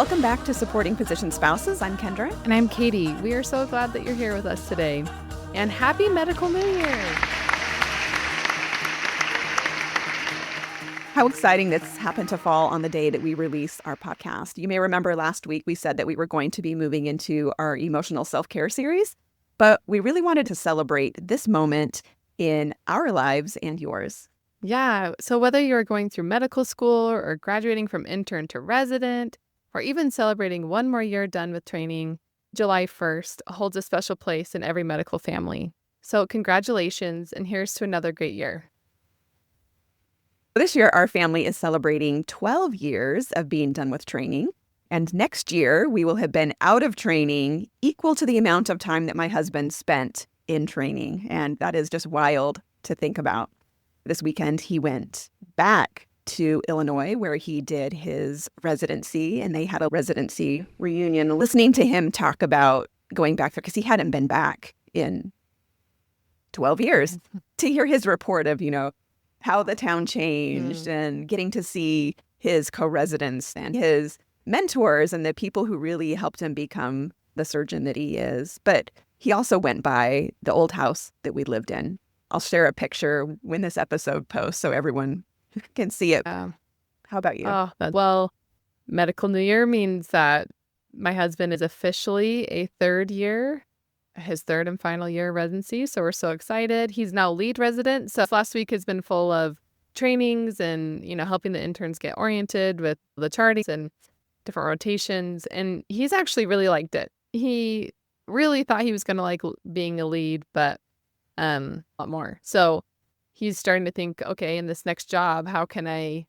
Welcome back to Supporting Physician Spouses. I'm Kendra. And I'm Katie. We are so glad that you're here with us today. And happy Medical New Year! How exciting this happened to fall on the day that we release our podcast. You may remember last week we said that we were going to be moving into our emotional self-care series, but we really wanted to celebrate this moment in our lives and yours. Yeah, so whether you're going through medical school or graduating from intern to resident, or even celebrating one more year done with training, July 1st holds a special place in every medical family. So congratulations, and here's to another great year. This year, our family is celebrating 12 years of being done with training. And next year, we will have been out of training equal to the amount of time that my husband spent in training. And that is just wild to think about. This weekend, he went back to Illinois, where he did his residency, and they had a residency reunion. Listening to him talk about going back there, because he hadn't been back in 12 years, to hear his report of, how the town changed and getting to see his co-residents and his mentors and the people who really helped him become the surgeon that he is. But he also went by the old house that we lived in. I'll share a picture when this episode posts so everyone can see it. How about you? Well, Medical New Year means that my husband is officially his third and final year of residency. So we're so excited. He's now lead resident. So last week has been full of trainings and, helping the interns get oriented with the charting and different rotations. And he's actually really liked it. He really thought he was going to like being a lead, but a lot more. So he's starting to think, okay, in this next job, how can I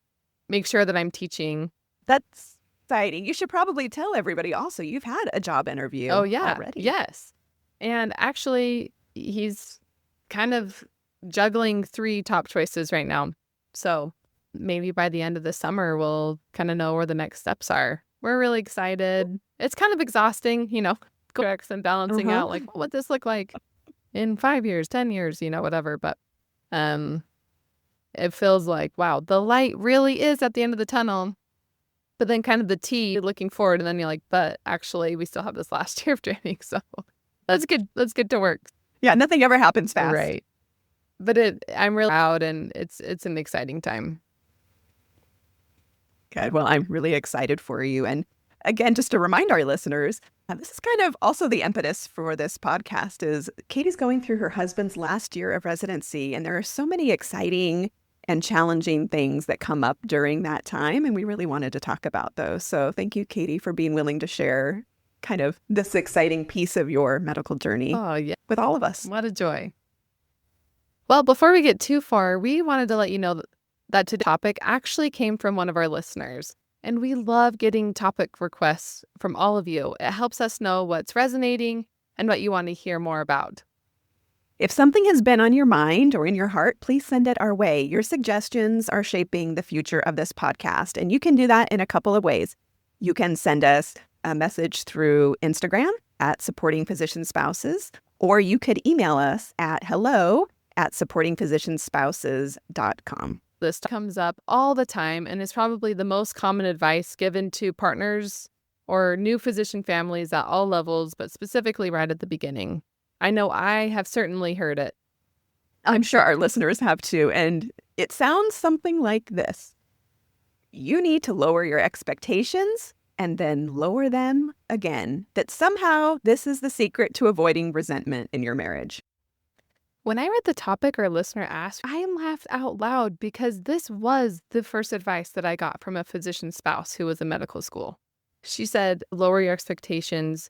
make sure that I'm teaching? That's exciting. You should probably tell everybody also you've had a job interview already. Yes. And actually, he's kind of juggling 3 top choices right now. So maybe by the end of the summer, we'll kind of know where the next steps are. We're really excited. It's kind of exhausting, checks and balancing out like, what would this look like in 5 years, 10 years, whatever. But it feels like, wow, the light really is at the end of the tunnel. But then kind of the T looking forward. And then you're like, but actually, we still have this last year of training. So that's good. Let's get to work. Yeah, nothing ever happens fast. Right. But I'm really proud, and it's an exciting time. Good. Well, I'm really excited for you. And again, just to remind our listeners, this is kind of also the impetus for this podcast is Katie's going through her husband's last year of residency, and there are so many exciting and challenging things that come up during that time, and we really wanted to talk about those. So thank you, Katie, for being willing to share kind of this exciting piece of your medical journey with all of us. What a joy. Well, before we get too far, we wanted to let you know that today's topic actually came from one of our listeners. And we love getting topic requests from all of you. It helps us know what's resonating and what you want to hear more about. If something has been on your mind or in your heart, please send it our way. Your suggestions are shaping the future of this podcast, and you can do that in a couple of ways. You can send us a message through Instagram at Supporting Physician Spouses, or you could email us at hello@supportingphysicianspouses.com. This comes up all the time and is probably the most common advice given to partners or new physician families at all levels, but specifically right at the beginning. I know I have certainly heard it. I'm sure our listeners have too, and it sounds something like this. You need to lower your expectations and then lower them again. That somehow this is the secret to avoiding resentment in your marriage. When I read the topic our listener asked, I laughed out loud because this was the first advice that I got from a physician spouse who was in medical school. She said, lower your expectations.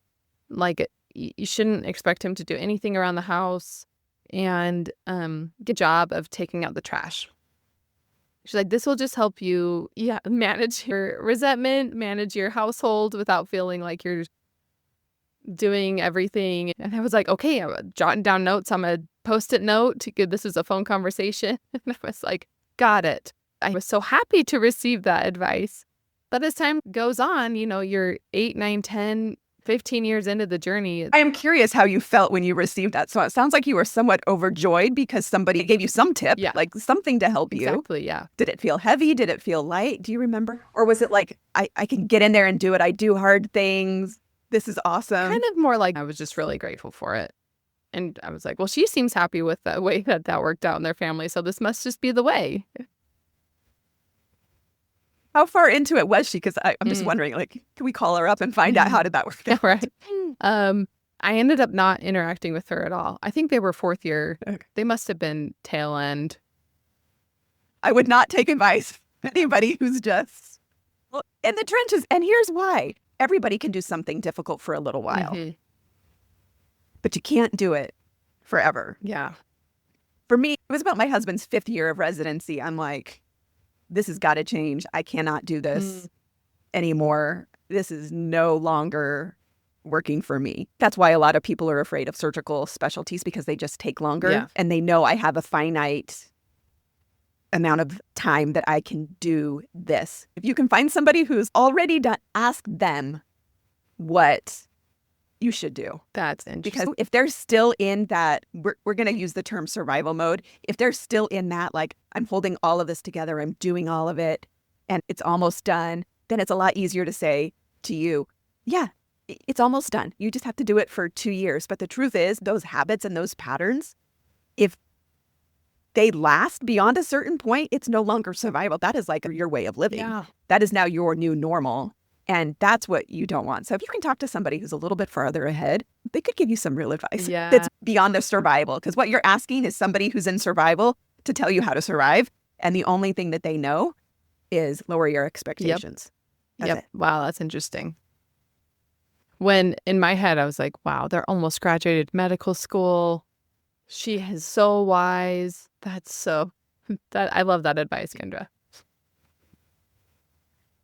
Like, you shouldn't expect him to do anything around the house, and get a job of taking out the trash. She's like, this will just help you manage your resentment, manage your household without feeling like you're doing everything. And I was like, okay, I'm jotting down notes on a Post-it note. This is a phone conversation. And I was like, got it. I was so happy to receive that advice. But as time goes on, you're 8, 9, 10, 15 years into the journey. I am curious how you felt when you received that. So it sounds like you were somewhat overjoyed because somebody gave you some tip, like something to help you. Exactly, yeah. Did it feel heavy? Did it feel light? Do you remember? Or was it like, I can get in there and do it. I do hard things. This is awesome. Kind of more like I was just really grateful for it. And I was like, well, she seems happy with the way that worked out in their family. So this must just be the way. How far into it was she? Because I'm just wondering, like, can we call her up and find out how did that work out? Right. I ended up not interacting with her at all. I think they were fourth year. Okay. They must have been tail end. I would not take advice from anybody who's just in the trenches. And here's why. Everybody can do something difficult for a little while. But you can't do it forever. Yeah. For me, it was about my husband's 5th year of residency. I'm like, this has got to change. I cannot do this anymore. This is no longer working for me. That's why a lot of people are afraid of surgical specialties, because they just take longer. Yeah. And they know I have a finite amount of time that I can do this. If you can find somebody who's already done, ask them what you should do. That's interesting. Because if they're still in that, we're going to use the term survival mode. If they're still in that, like, I'm holding all of this together, I'm doing all of it, and it's almost done, then it's a lot easier to say to you, yeah, it's almost done. You just have to do it for 2 years. But the truth is, those habits and those patterns, if they last beyond a certain point, it's no longer survival. That is like your way of living. Yeah. That is now your new normal. And that's what you don't want. So if you can talk to somebody who's a little bit farther ahead, they could give you some real advice that's beyond the survival. Because what you're asking is somebody who's in survival to tell you how to survive. And the only thing that they know is lower your expectations. Yep. Wow, that's interesting. When in my head, I was like, wow, they're almost graduated medical school. She is so wise. I love that advice, Kendra.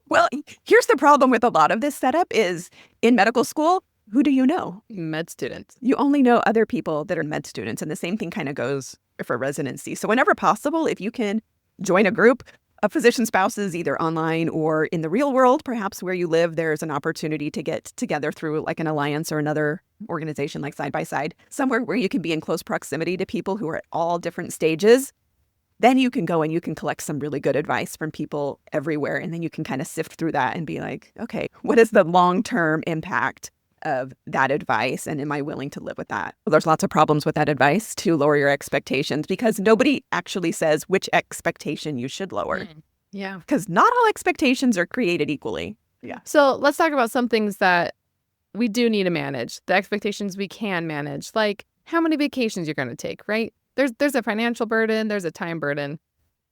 Well, here's the problem with a lot of this setup is in medical school, who do you know? Med students. You only know other people that are med students. And the same thing kind of goes for residency. So whenever possible, if you can join a group of physician spouses, either online or in the real world, perhaps where you live, there's an opportunity to get together through like an alliance or another organization like Side by Side, somewhere where you can be in close proximity to people who are at all different stages. Then you can go and you can collect some really good advice from people everywhere. And then you can kind of sift through that and be like, okay, what is the long-term impact of that advice? And am I willing to live with that? Well, there's lots of problems with that advice to lower your expectations, because nobody actually says which expectation you should lower. Yeah. Because not all expectations are created equally. Yeah. So let's talk about some things that we do need to manage, the expectations we can manage, like how many vacations you're going to take, right? There's a financial burden, there's a time burden,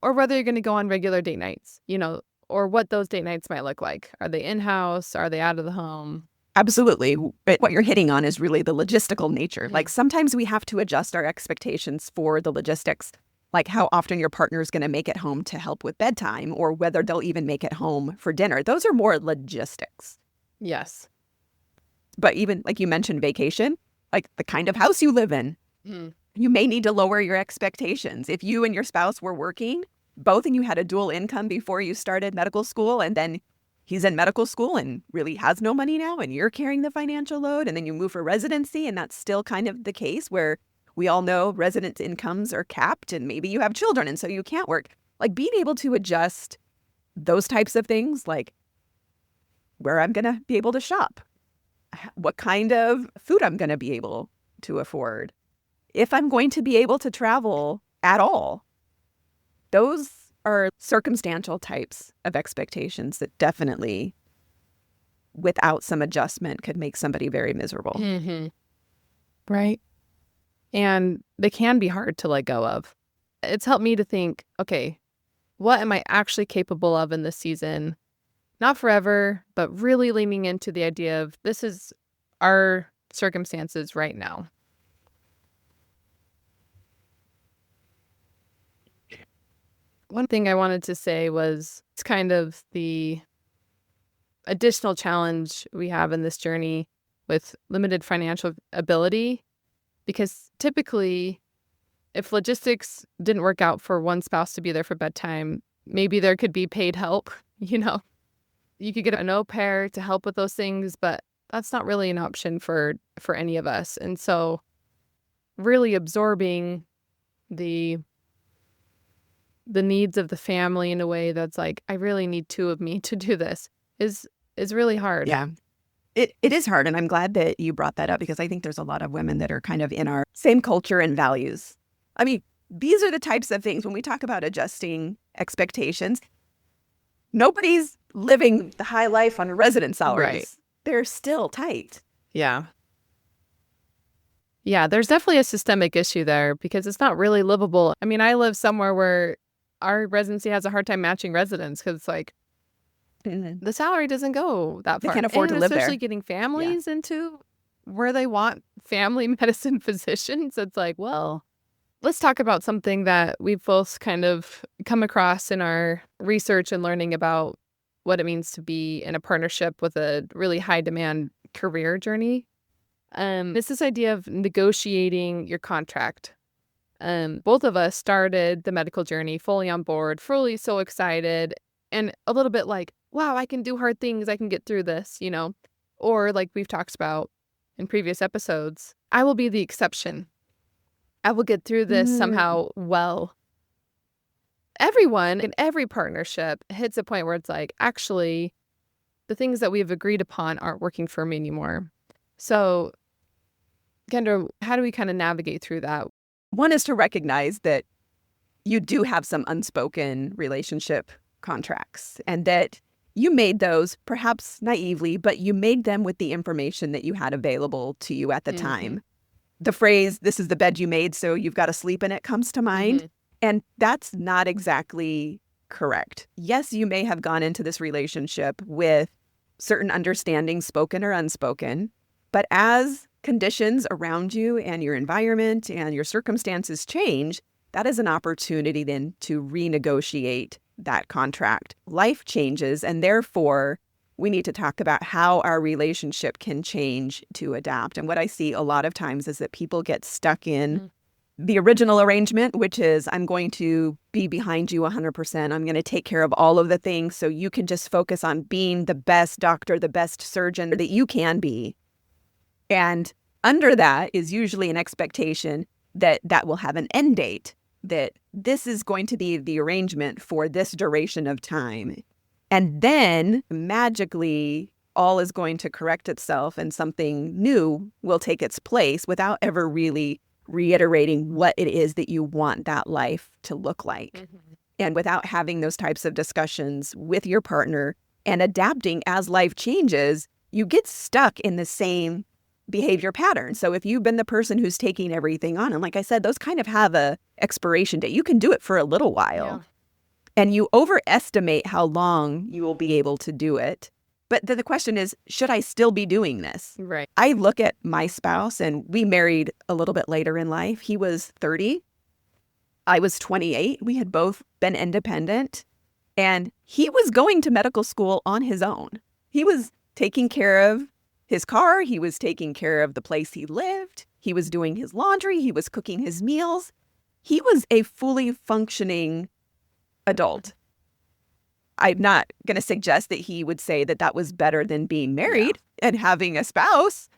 or whether you're going to go on regular date nights, or what those date nights might look like. Are they in-house? Are they out of the home? Absolutely. But what you're hitting on is really the logistical nature. Like sometimes we have to adjust our expectations for the logistics, like how often your partner is going to make it home to help with bedtime, or whether they'll even make it home for dinner. Those are more logistics. Yes. But even like you mentioned, vacation, like the kind of house you live in. You may need to lower your expectations. If you and your spouse were working, both, and you had a dual income before you started medical school, and then he's in medical school and really has no money now, and you're carrying the financial load, and then you move for residency, and that's still kind of the case where we all know resident incomes are capped, and maybe you have children, and so you can't work. Like being able to adjust those types of things, like where I'm going to be able to shop, what kind of food I'm going to be able to afford, if I'm going to be able to travel at all. Those are circumstantial types of expectations that definitely, without some adjustment, could make somebody very miserable. Right. And they can be hard to let go of. It's helped me to think, okay, what am I actually capable of in this season? Not forever, but really leaning into the idea of this is our circumstances right now. One thing I wanted to say was it's kind of the additional challenge we have in this journey with limited financial ability, because typically if logistics didn't work out for one spouse to be there for bedtime, maybe there could be paid help, You could get an au pair to help with those things, but that's not really an option for any of us. And so really absorbing the needs of the family in a way that's like, I really need two of me to do this is really hard. Yeah. It is hard, and I'm glad that you brought that up because I think there's a lot of women that are kind of in our same culture and values. I mean, these are the types of things when we talk about adjusting expectations, nobody's living the high life on resident salaries. Right. They're still tight. Yeah. Yeah, there's definitely a systemic issue there because it's not really livable. I mean, I live somewhere where our residency has a hard time matching residents because it's like the salary doesn't go that They far. can't afford And to live there. especially getting families into where they want family medicine physicians. It's like, well, let's talk about something that we've both kind of come across in our research and learning about what it means to be in a partnership with a really high demand career journey. It's this idea of negotiating your contract. Both of us started the medical journey fully on board, fully so excited, and a little bit like, wow, I can do hard things. I can get through this, you know? Or like we've talked about in previous episodes, I will be the exception. I will get through this somehow well. Everyone in every partnership hits a point where it's like, actually, the things that we've agreed upon aren't working for me anymore. So, Kendra, how do we kind of navigate through that? One is to recognize that you do have some unspoken relationship contracts and that you made those perhaps naively, but you made them with the information that you had available to you at the time. The phrase, this is the bed you made, so you've got to sleep in it, comes to mind. And that's not exactly correct. Yes, you may have gone into this relationship with certain understandings, spoken or unspoken, but as conditions around you and your environment and your circumstances change, that is an opportunity then to renegotiate that contract. Life changes, and therefore, we need to talk about how our relationship can change to adapt. And what I see a lot of times is that people get stuck in the original arrangement, which is I'm going to be behind you 100%. I'm going to take care of all of the things so you can just focus on being the best doctor, the best surgeon that you can be. And under that is usually an expectation that that will have an end date, that this is going to be the arrangement for this duration of time. And then magically, all is going to correct itself and something new will take its place without ever really reiterating what it is that you want that life to look like. And without having those types of discussions with your partner and adapting as life changes, you get stuck in the same behavior pattern. So if you've been the person who's taking everything on, and like I said, those kind of have a expiration date. You can do it for a little while. And you overestimate how long you will be able to do it. But then the question is, should I still be doing this? Right. I look at my spouse, and we married a little bit later in life. He was 30. I was 28. We had both been independent. And he was going to medical school on his own. He was taking care of his car. He was taking care of the place he lived. He was doing his laundry. He was cooking his meals. He was a fully functioning adult. I'm not going to suggest that he would say that that was better than being married and having a spouse,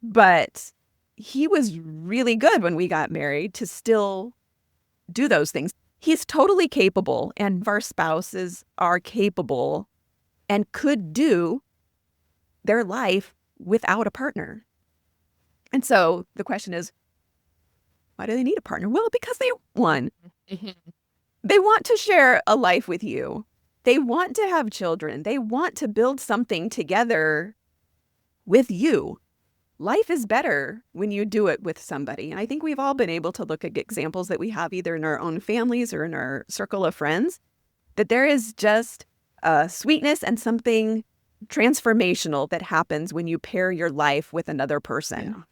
but he was really good when we got married to still do those things. He's totally capable, and our spouses are capable and could do their life without a partner. And so the question is, why do they need a partner? Well, because they want one. They want to share a life with you. They want to have children. They want to build something together with you. Life is better when you do it with somebody. And I think we've all been able to look at examples that we have either in our own families or in our circle of friends, that there is just a sweetness and something transformational that happens when you pair your life with another person.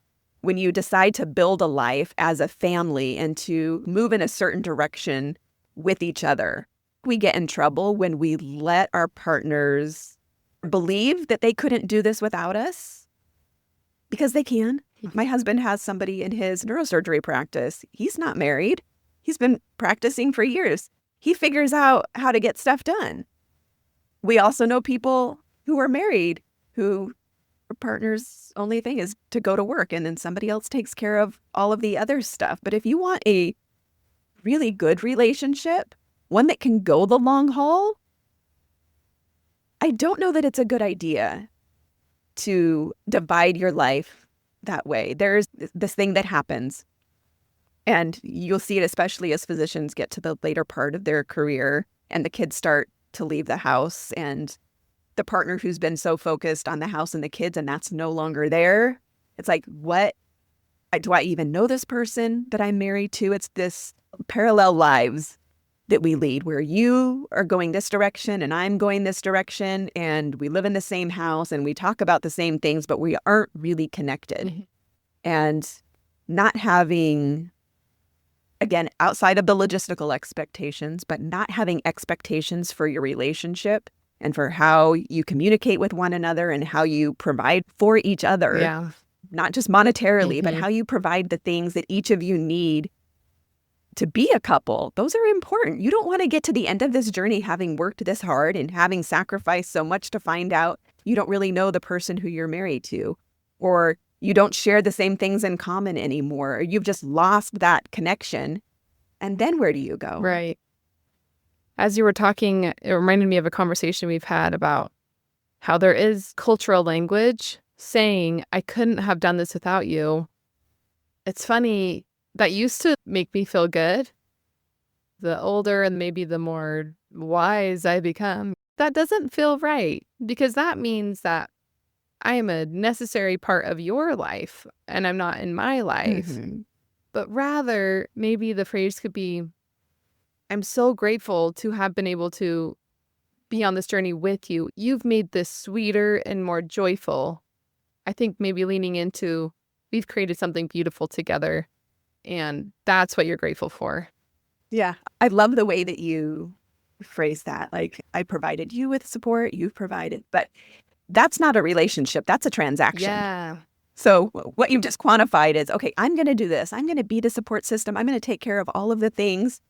When you decide to build a life as a family and to move in a certain direction with each other. We get in trouble when we let our partners believe that they couldn't do this without us, because they can. My husband has somebody in his neurosurgery practice. He's not married. He's been practicing for years. He figures out how to get stuff done. We also know people who are married who partner's only thing is to go to work and then somebody else takes care of all of the other stuff. But if you want a really good relationship, one that can go the long haul, I don't know that it's a good idea to divide your life that way. There's this thing that happens, and you'll see it especially as physicians get to the later part of their career and the kids start to leave the house, and the partner who's been so focused on the house and the kids and that's no longer there. It's like, what? Do I even know this person that I'm married to? It's this parallel lives that we lead where you are going this direction and I'm going this direction and we live in the same house and we talk about the same things, but we aren't really connected. Mm-hmm. And not having, again, outside of the logistical expectations, but not having expectations for your relationship and for how you communicate with one another and how you provide for each other. Yeah. Not just monetarily, but Mm-hmm. how you provide the things that each of you need to be a couple. Those are important. You don't want to get to the end of this journey having worked this hard and having sacrificed so much to find out you don't really know the person who you're married to, or you don't share the same things in common anymore, or you've just lost that connection. And then where do you go? Right. As you were talking, it reminded me of a conversation we've had about how there is cultural language saying, I couldn't have done this without you. It's funny, that used to make me feel good. The older and maybe the more wise I become, that doesn't feel right, because that means that I am a necessary part of your life and I'm not in my life. Mm-hmm. But rather, maybe the phrase could be, I'm so grateful to have been able to be on this journey with you. You've made this sweeter and more joyful. I think maybe leaning into, we've created something beautiful together, and that's what you're grateful for. Yeah. I love the way that you phrase that. Like, I provided you with support, you've provided, but that's not a relationship. That's a transaction. Yeah. So what you've just quantified is, okay, I'm going to do this. I'm going to be the support system. I'm going to take care of all of the things.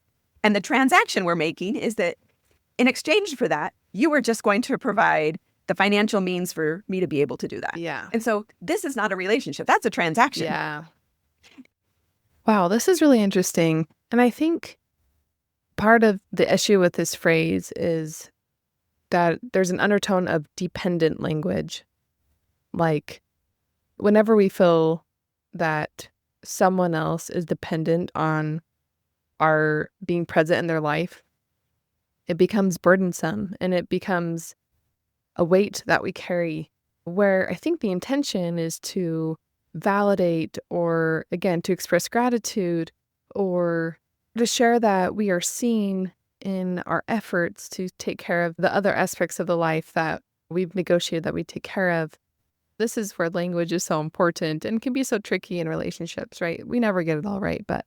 And the transaction we're making is that in exchange for that, you are just going to provide the financial means for me to be able to do that. Yeah. And so this is not a relationship. That's a transaction. Yeah. Wow, this is really interesting. And I think part of the issue with this phrase is that there's an undertone of dependent language. Like, whenever we feel that someone else is dependent on our being present in their life, it becomes burdensome and it becomes a weight that we carry, where I think the intention is to validate, or again, to express gratitude, or to share that we are seen in our efforts to take care of the other aspects of the life that we've negotiated that we take care of. This is where language is so important and can be so tricky in relationships, right? We never get it all right, but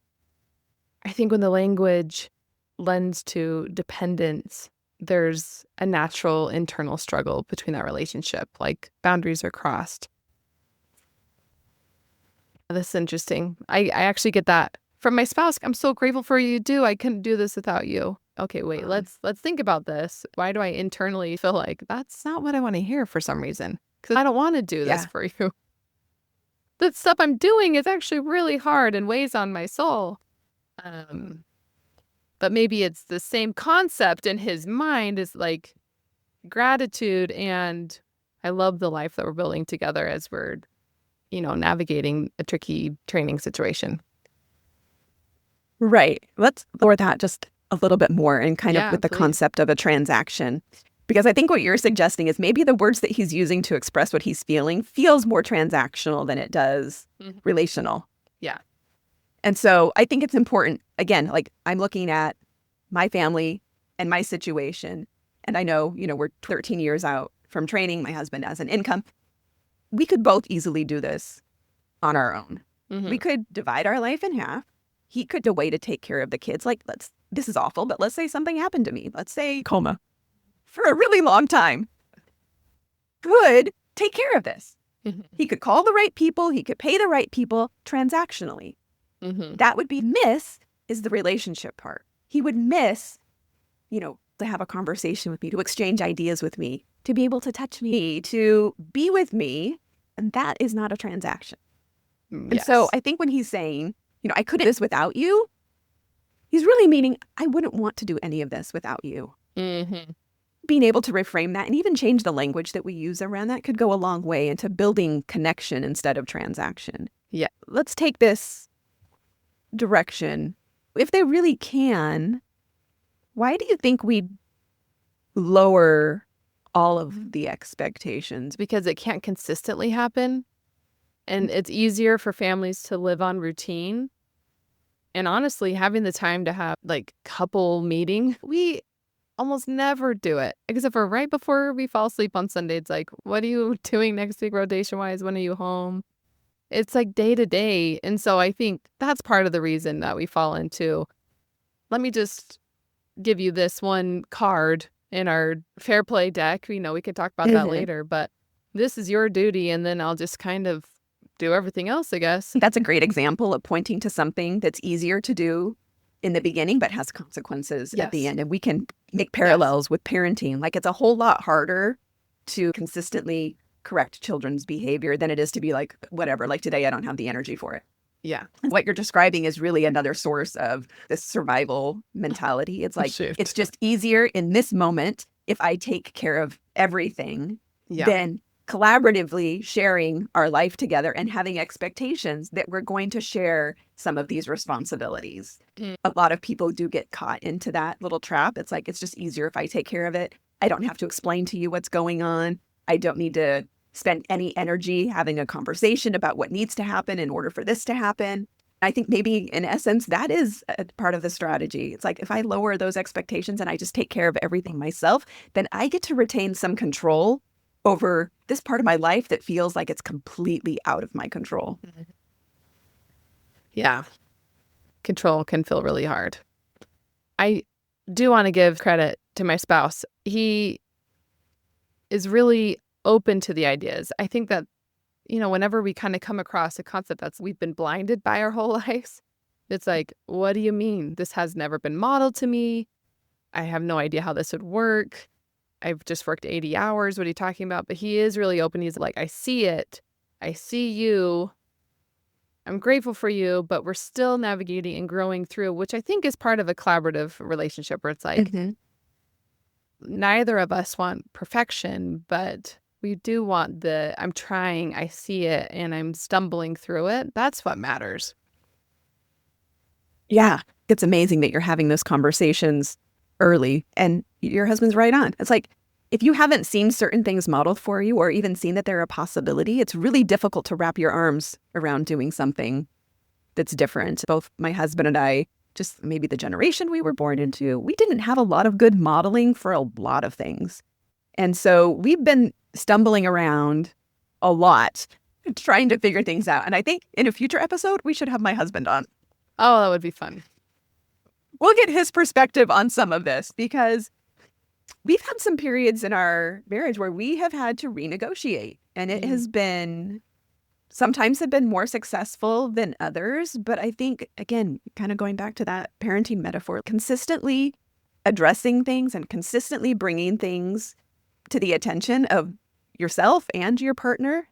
I think when the language lends to dependence, there's a natural internal struggle between that relationship, like boundaries are crossed. This is interesting. I actually get that from my spouse. I'm so grateful for you. I couldn't do this without you. Okay, wait, let's think about this. Why do I internally feel like that's not what I want to hear for some reason? Because I don't want to do this for you. The stuff I'm doing is actually really hard and weighs on my soul. But maybe it's the same concept in his mind as like gratitude, and I love the life that we're building together as we're, navigating a tricky training situation. Right. Let's explore that just a little bit more and kind of with the please. concept of a transaction. Because I think what you're suggesting is maybe the words that he's using to express what he's feeling feels more transactional than it does relational. Yeah. And so I think it's important, again, like I'm looking at my family and my situation, and I know, we're 13 years out from training. My husband has an income. We could both easily do this on our own. Mm-hmm. We could divide our life in half. He could away to take care of the kids. Like, this is awful, but let's say something happened to me. Let's say coma for a really long time. Could take care of this. Mm-hmm. He could call the right people. He could pay the right people transactionally. Mm-hmm. That would be miss is the relationship part. He would miss, to have a conversation with me, to exchange ideas with me, to be able to touch me, to be with me And that is not a transaction. And Yes. so I think when he's saying, I couldn't do this without you, he's really meaning I wouldn't want to do any of this without you. Mm-hmm. Being able to reframe that and even change the language that we use around that could go a long way into building connection instead of transaction. Yeah. Let's take this direction. If they really can, why do you think we lower all of the expectations? Because it can't consistently happen. And it's easier for families to live on routine. And honestly, having the time to have like couple meeting, we almost never do it, except for right before we fall asleep on Sunday. It's like, what are you doing next week rotation wise? When are you home? It's like day to day. And so I think that's part of the reason that we fall into, let me just give you this one card in our fair play deck. We can talk about that later, but this is your duty. And then I'll just kind of do everything else, I guess. That's a great example of pointing to something that's easier to do in the beginning, but has consequences at the end. And we can make parallels with parenting. Like, it's a whole lot harder to consistently correct children's behavior than it is to be like, whatever, like today I don't have the energy for it. Yeah. And what you're describing is really another source of this survival mentality. It's like, it's just easier in this moment if I take care of everything than collaboratively sharing our life together and having expectations that we're going to share some of these responsibilities. A lot of people do get caught into that little trap. It's like, it's just easier if I take care of it. I don't have to explain to you what's going on. I don't need to spend any energy having a conversation about what needs to happen in order for this to happen. I think maybe in essence, that is a part of the strategy. It's like, if I lower those expectations and I just take care of everything myself, then I get to retain some control over this part of my life that feels like it's completely out of my control. Yeah. Control can feel really hard. I do want to give credit to my spouse. He is really open to the ideas. I think that, whenever we kind of come across a concept that's we've been blinded by our whole lives, it's like, what do you mean? This has never been modeled to me. I have no idea how this would work. I've just worked 80 hours. What are you talking about? But he is really open. He's like, I see it. I see you. I'm grateful for you, but we're still navigating and growing through, which I think is part of a collaborative relationship where it's like, neither of us want perfection, but we do want I'm trying, I see it, and I'm stumbling through it. That's what matters. Yeah. It's amazing that you're having those conversations early and your husband's right on. It's like, if you haven't seen certain things modeled for you or even seen that they're a possibility, it's really difficult to wrap your arms around doing something that's different. Both my husband and I, just maybe the generation we were born into, we didn't have a lot of good modeling for a lot of things. And so we've been stumbling around a lot trying to figure things out. And I think in a future episode, we should have my husband on. Oh, that would be fun. We'll get his perspective on some of this because we've had some periods in our marriage where we have had to renegotiate. And it has been, sometimes have been more successful than others. But I think, again, kind of going back to that parenting metaphor, consistently addressing things and consistently bringing things to the attention of yourself and your partner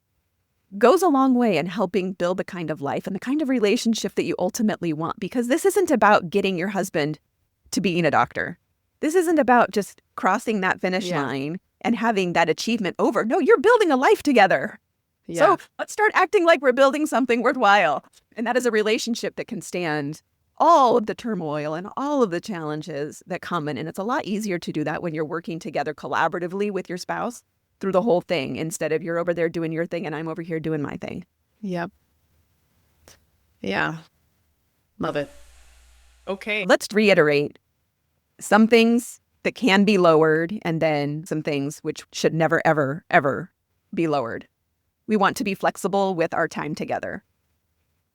goes a long way in helping build the kind of life and the kind of relationship that you ultimately want. Because this isn't about getting your husband to being a doctor. This isn't about just crossing that finish line and having that achievement over. No, you're building a life together. So let's start acting like we're building something worthwhile. And that is a relationship that can stand all of the turmoil and all of the challenges that come in. And it's a lot easier to do that when you're working together collaboratively with your spouse through the whole thing, instead of you're over there doing your thing and I'm over here doing my thing. Yep. Yeah. Love it. Okay. Let's reiterate some things that can be lowered and then some things which should never, ever, ever be lowered. We want to be flexible with our time together.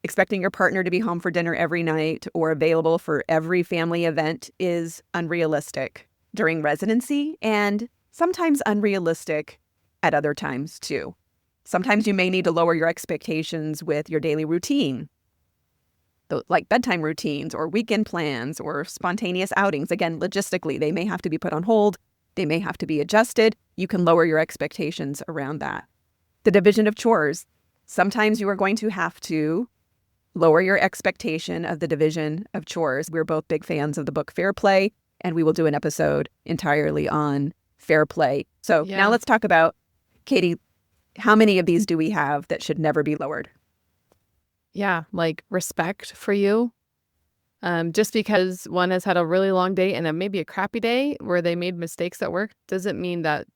Expecting your partner to be home for dinner every night or available for every family event is unrealistic during residency and sometimes unrealistic at other times too. Sometimes you may need to lower your expectations with your daily routine, like bedtime routines or weekend plans or spontaneous outings. Again, logistically, they may have to be put on hold. They may have to be adjusted. You can lower your expectations around that. The division of chores. Sometimes you are going to have to lower your expectation of the division of chores. We're both big fans of the book Fair Play, and we will do an episode entirely on fair play. So now let's talk about, Katie, how many of these do we have that should never be lowered? Yeah, like respect for you. Just because one has had a really long day and then maybe a crappy day where they made mistakes at work doesn't mean that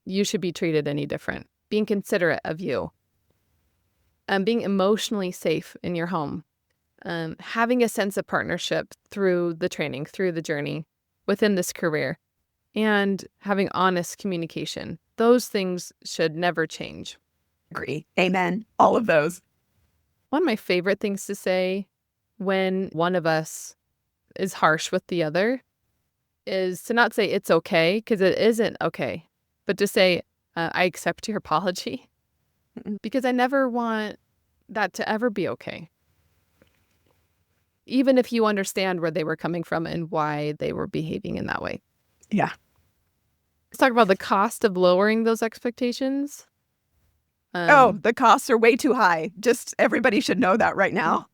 you should be treated any different. Being considerate of you. Being emotionally safe in your home. Having a sense of partnership through the training, through the journey within this career. And having honest communication. Those things should never change. Agree. Amen. All of those. One of my favorite things to say when one of us is harsh with the other is to not say it's okay, because it isn't okay, but to say, I accept your apology, because I never want that to ever be okay. Even if you understand where they were coming from and why they were behaving in that way. Yeah. Let's talk about the cost of lowering those expectations. The costs are way too high. Just everybody should know that right now.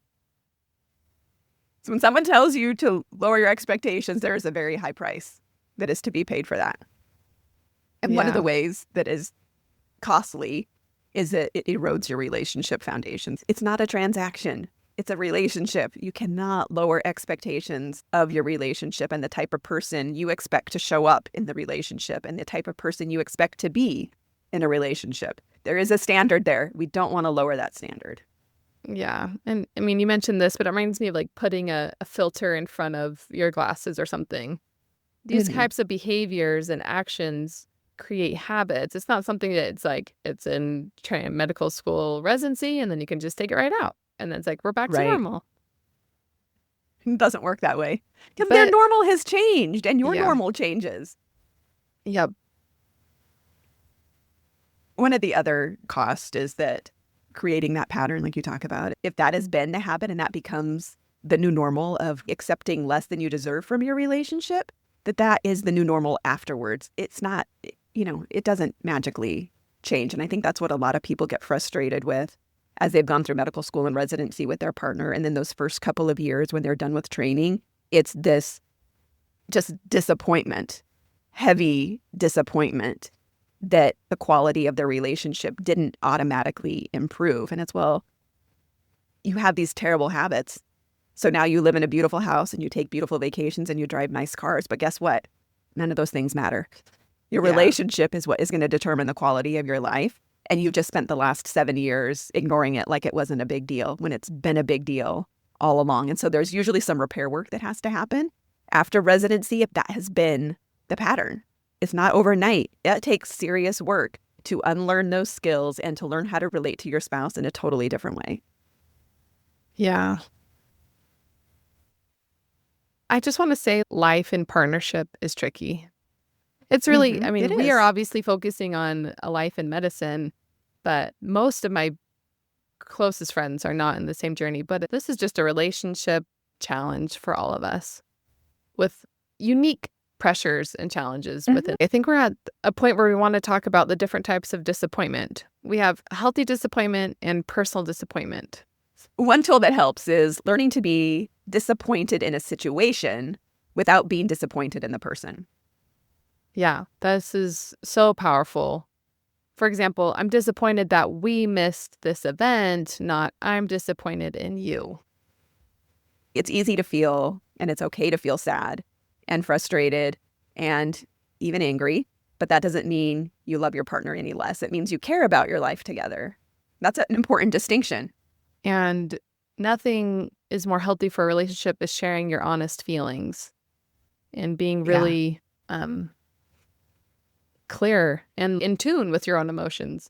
So when someone tells you to lower your expectations, there is a very high price that is to be paid for that. And one of the ways that is costly is that it erodes your relationship foundations. It's not a transaction. It's a relationship. You cannot lower expectations of your relationship and the type of person you expect to show up in the relationship and the type of person you expect to be in a relationship. There is a standard there. We don't want to lower that standard. Yeah. And I mean, you mentioned this, but it reminds me of like putting a filter in front of your glasses or something. These types of behaviors and actions create habits. It's not something that it's in medical school residency and then you can just take it right out. And then it's like, we're back to normal. It doesn't work that way. Because their normal has changed and your normal changes. Yep. One of the other costs is that creating that pattern, like you talk about, if that has been the habit and that becomes the new normal of accepting less than you deserve from your relationship, that is the new normal afterwards. It's not, it doesn't magically change. And I think that's what a lot of people get frustrated with as they've gone through medical school and residency with their partner. And then those first couple of years when they're done with training, it's this just disappointment, heavy disappointment that the quality of their relationship didn't automatically improve. And it's, well, you have these terrible habits. So now you live in a beautiful house and you take beautiful vacations and you drive nice cars. But guess what? None of those things matter. Your relationship is what is going to determine the quality of your life. And you've just spent the last 7 years ignoring it like it wasn't a big deal when it's been a big deal all along. And so there's usually some repair work that has to happen after residency if that has been the pattern. It's not overnight. It takes serious work to unlearn those skills and to learn how to relate to your spouse in a totally different way. Yeah. I just want to say life in partnership is tricky. It's really, I mean, we are obviously focusing on a life in medicine, but most of my closest friends are not in the same journey. But this is just a relationship challenge for all of us with unique pressures and challenges with it. I think we're at a point where we want to talk about the different types of disappointment. We have healthy disappointment and personal disappointment. One tool that helps is learning to be disappointed in a situation without being disappointed in the person. Yeah, this is so powerful. For example, I'm disappointed that we missed this event, not I'm disappointed in you. It's easy to feel, and it's okay to feel sad and frustrated and even angry, but that doesn't mean you love your partner any less. It means you care about your life together. That's an important distinction. And nothing is more healthy for a relationship is sharing your honest feelings and being really clear and in tune with your own emotions.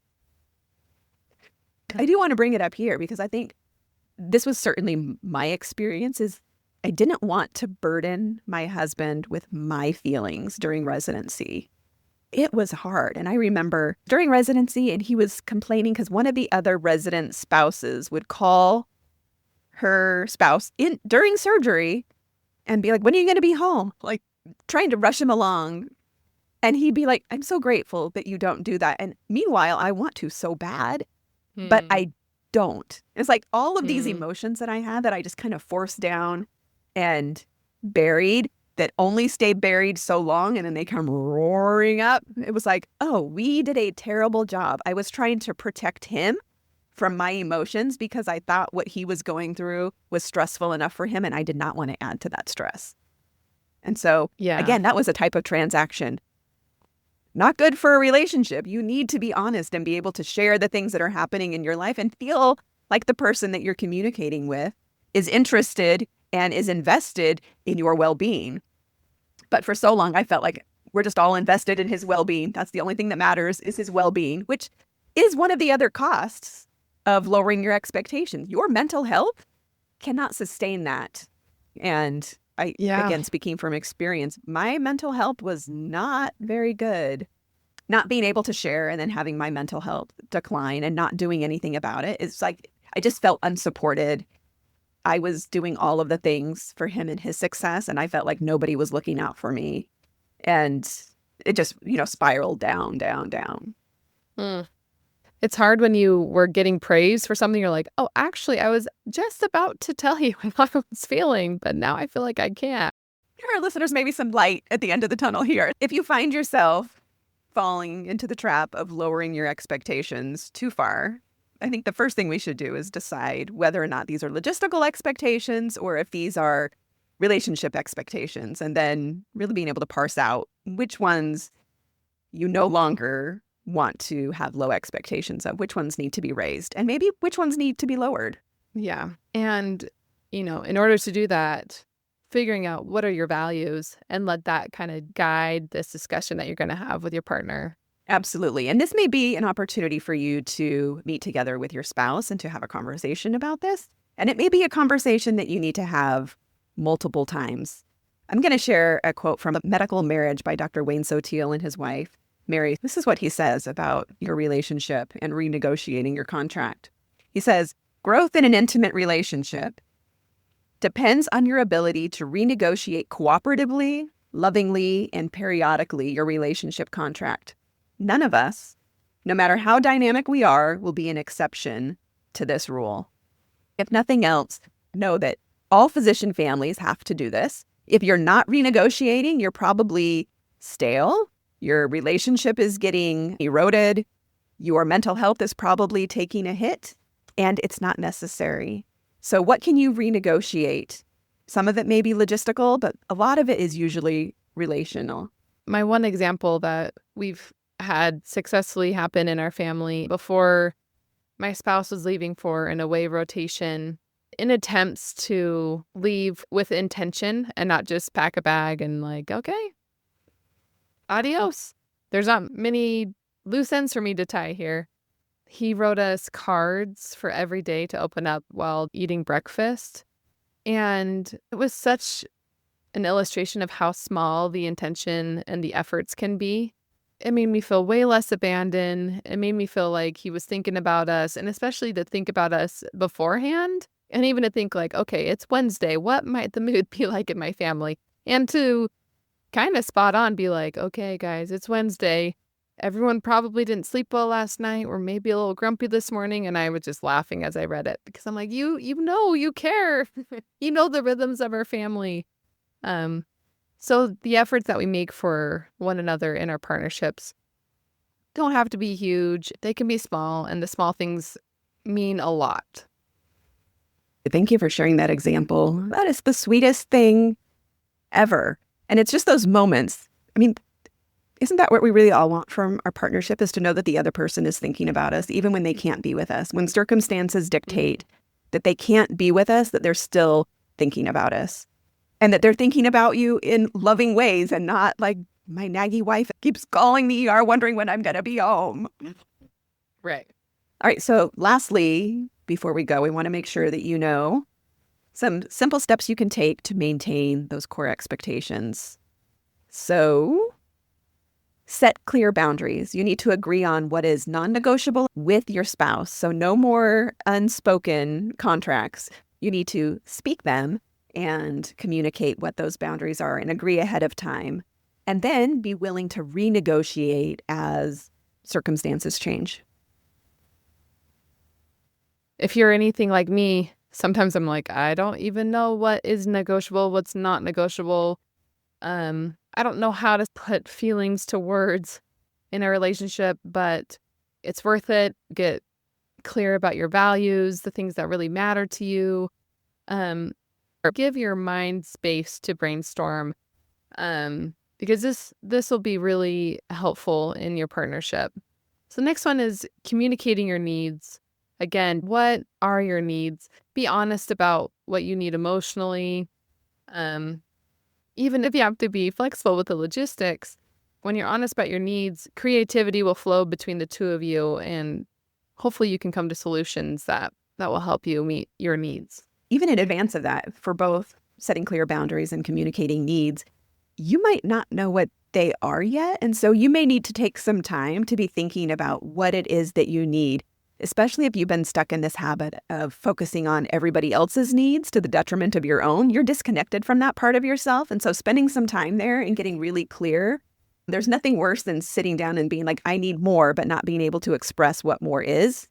I do want to bring it up here because I think this was certainly my experience is I didn't want to burden my husband with my feelings during residency. It was hard. And I remember during residency and he was complaining because one of the other resident spouses would call her spouse during surgery and be like, when are you going to be home? Like trying to rush him along And he'd be like, I'm so grateful that you don't do that. And meanwhile, I want to so bad, but Hmm. I don't. It's like all of these Hmm. emotions that I had that I just kind of forced down and buried that only stay buried so long and then they come roaring up. It was like, oh, we did a terrible job. I was trying to protect him from my emotions because I thought what he was going through was stressful enough for him and I did not want to add to that stress. And so, Yeah. again, that was a type of transaction. Not good for a relationship. You need to be honest and be able to share the things that are happening in your life and feel like the person that you're communicating with is interested and is invested in your well-being. But for so long, I felt like we're just all invested in his well-being. That's the only thing that matters is his well-being, which is one of the other costs of lowering your expectations. Your mental health cannot sustain that. And Yeah. again, speaking from experience, my mental health was not very good. Not being able to share and then having my mental health decline and not doing anything about it. It's like I just felt unsupported. I was doing all of the things for him and his success, and I felt like nobody was looking out for me. And it just, spiraled down, down, down. Mm. It's hard when you were getting praise for something. You're like, oh, actually, I was just about to tell you how I was feeling, but now I feel like I can't. Here are listeners, maybe some light at the end of the tunnel here. If you find yourself falling into the trap of lowering your expectations too far, I think the first thing we should do is decide whether or not these are logistical expectations or if these are relationship expectations, and then really being able to parse out which ones you no longer want to have low expectations of, which ones need to be raised, and maybe which ones need to be lowered. Yeah. And, in order to do that, figuring out what are your values and let that kind of guide this discussion that you're going to have with your partner. Absolutely. And this may be an opportunity for you to meet together with your spouse and to have a conversation about this. And it may be a conversation that you need to have multiple times. I'm going to share a quote from A Medical Marriage by Dr. Wayne Sotil and his wife, Mary. This is what he says about your relationship and renegotiating your contract. He says, growth in an intimate relationship depends on your ability to renegotiate cooperatively, lovingly, and periodically your relationship contract. None of us, no matter how dynamic we are, will be an exception to this rule. If nothing else, know that all physician families have to do this. If you're not renegotiating, you're probably stale. Your relationship is getting eroded. Your mental health is probably taking a hit, and it's not necessary. So what can you renegotiate? Some of it may be logistical, but a lot of it is usually relational. My one example that we've had successfully happen in our family before my spouse was leaving for an away rotation in attempts to leave with intention and not just pack a bag and like, okay, adios. There's not many loose ends for me to tie here. He wrote us cards for every day to open up while eating breakfast. And it was such an illustration of how small the intention and the efforts can be. It made me feel way less abandoned. It made me feel like he was thinking about us, and especially to think about us beforehand. And even to think like, okay, it's Wednesday. What might the mood be like in my family? And to kind of spot on be like, okay, guys, it's Wednesday. Everyone probably didn't sleep well last night or maybe a little grumpy this morning. And I was just laughing as I read it because I'm like, you care. You know the rhythms of our family. So the efforts that we make for one another in our partnerships don't have to be huge. They can be small, and the small things mean a lot. Thank you for sharing that example. That is the sweetest thing ever. And it's just those moments. I mean, isn't that what we really all want from our partnership, is to know that the other person is thinking about us, even when they can't be with us, when circumstances dictate that they can't be with us, that they're still thinking about us and that they're thinking about you in loving ways and not like my naggy wife keeps calling the ER wondering when I'm going to be home. Right. All right. So lastly, before we go, we want to make sure that you know some simple steps you can take to maintain those core expectations. So set clear boundaries. You need to agree on what is non-negotiable with your spouse. So no more unspoken contracts. You need to speak them and communicate what those boundaries are and agree ahead of time. And then be willing to renegotiate as circumstances change. If you're anything like me, sometimes I'm like, I don't even know what is negotiable, what's not negotiable. I don't know how to put feelings to words in a relationship, but it's worth it. Get clear about your values, the things that really matter to you. Or give your mind space to brainstorm, because this will be really helpful in your partnership. So the next one is communicating your needs. Again, what are your needs? Be honest about what you need emotionally. Even if you have to be flexible with the logistics, when you're honest about your needs, creativity will flow between the two of you, and hopefully you can come to solutions that will help you meet your needs. Even in advance of that, for both setting clear boundaries and communicating needs, you might not know what they are yet. And so you may need to take some time to be thinking about what it is that you need, especially if you've been stuck in this habit of focusing on everybody else's needs to the detriment of your own. You're disconnected from that part of yourself. And so spending some time there and getting really clear, there's nothing worse than sitting down and being like, I need more, but not being able to express what more is.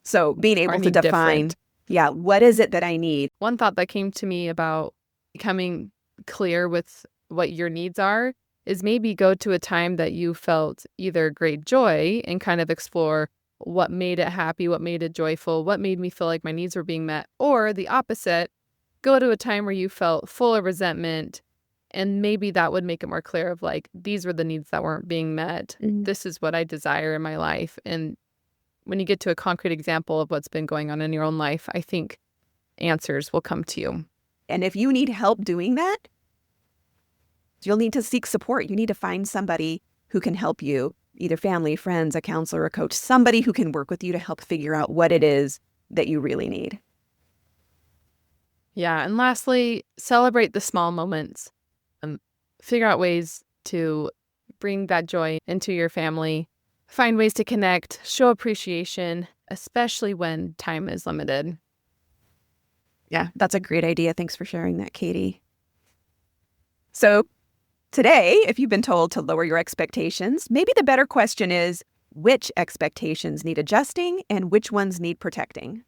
So being able to define, what is it that I need? One thought that came to me about becoming clear with what your needs are is maybe go to a time that you felt either great joy and kind of explore what made it happy, what made it joyful, what made me feel like my needs were being met, or the opposite, go to a time where you felt full of resentment, and maybe that would make it more clear of like, these were the needs that weren't being met. This is what I desire in my life. And when you get to a concrete example of what's been going on in your own life, I think answers will come to you. And if you need help doing that, you'll need to seek support. You need to find somebody who can help you, either family, friends, a counselor, a coach, somebody who can work with you to help figure out what it is that you really need. Yeah. And lastly, celebrate the small moments. Figure out ways to bring that joy into your family. Find ways to connect, show appreciation, especially when time is limited. Yeah, that's a great idea. Thanks for sharing that, Katie. So today, if you've been told to lower your expectations, maybe the better question is, which expectations need adjusting and which ones need protecting?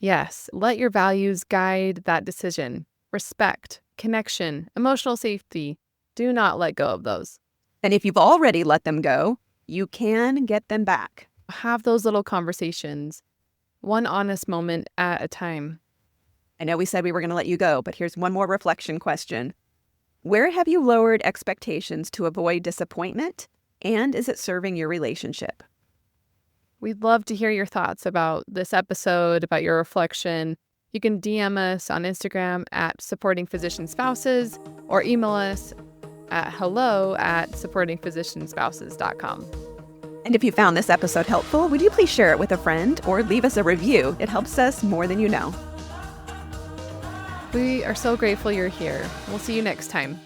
Yes, let your values guide that decision. Respect, connection, emotional safety. Do not let go of those. And if you've already let them go, you can get them back. Have those little conversations, one honest moment at a time. I know we said we were going to let you go, but here's one more reflection question. Where have you lowered expectations to avoid disappointment? And is it serving your relationship? We'd love to hear your thoughts about this episode, about your reflection. You can DM us on Instagram at Supporting Physician Spouses or email us at hello@supportingphysicianspouses.com. And if you found this episode helpful, would you please share it with a friend or leave us a review? It helps us more than you know. We are so grateful you're here. We'll see you next time.